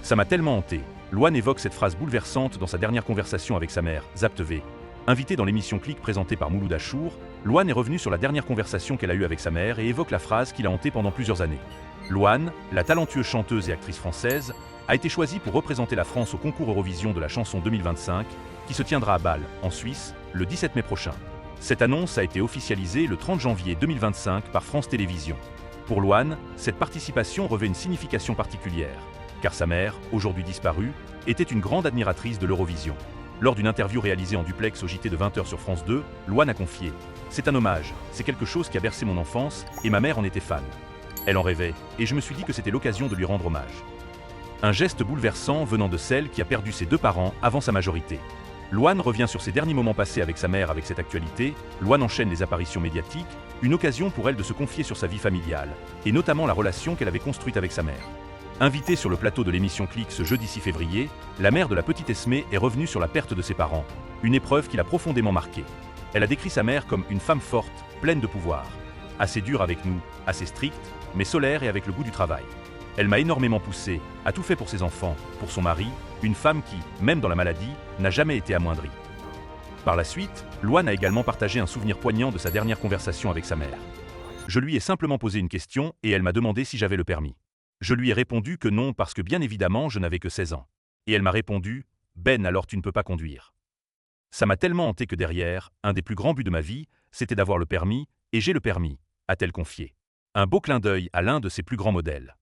Ça m'a tellement hanté. Louane évoque cette phrase bouleversante dans sa dernière conversation avec sa mère, Zap TV. Invitée dans l'émission Click présentée par Mouloud Achour, Louane est revenue sur la dernière conversation qu'elle a eue avec sa mère et évoque la phrase qui l'a hantée pendant plusieurs années. Louane, la talentueuse chanteuse et actrice française, a été choisie pour représenter la France au concours Eurovision de la chanson 2025, qui se tiendra à Bâle, en Suisse, le 17 mai prochain. Cette annonce a été officialisée le 30 janvier 2025 par France Télévisions. Pour Louane, cette participation revêt une signification particulière, car sa mère, aujourd'hui disparue, était une grande admiratrice de l'Eurovision. Lors d'une interview réalisée en duplex au JT de 20h sur France 2, Louane a confié « C'est un hommage, c'est quelque chose qui a bercé mon enfance et ma mère en était fan. Elle en rêvait et je me suis dit que c'était l'occasion de lui rendre hommage. » Un geste bouleversant venant de celle qui a perdu ses deux parents avant sa majorité. Louane revient sur ses derniers moments passés avec sa mère avec cette actualité. Louane enchaîne les apparitions médiatiques, une occasion pour elle de se confier sur sa vie familiale, et notamment la relation qu'elle avait construite avec sa mère. Invitée sur le plateau de l'émission Click ce jeudi 6 février, la mère de la petite Esmée est revenue sur la perte de ses parents, une épreuve qui l'a profondément marquée. Elle a décrit sa mère comme une femme forte, pleine de pouvoir. Assez dure avec nous, assez stricte, mais solaire et avec le goût du travail. Elle m'a énormément poussé, a tout fait pour ses enfants, pour son mari, une femme qui, même dans la maladie, n'a jamais été amoindrie. Par la suite, Louane a également partagé un souvenir poignant de sa dernière conversation avec sa mère. Je lui ai simplement posé une question et elle m'a demandé si j'avais le permis. Je lui ai répondu que non parce que bien évidemment je n'avais que 16 ans. Et elle m'a répondu « Ben alors tu ne peux pas conduire ». Ça m'a tellement hanté que derrière, un des plus grands buts de ma vie, c'était d'avoir le permis, et j'ai le permis, a-t-elle confié. Un beau clin d'œil à l'un de ses plus grands modèles.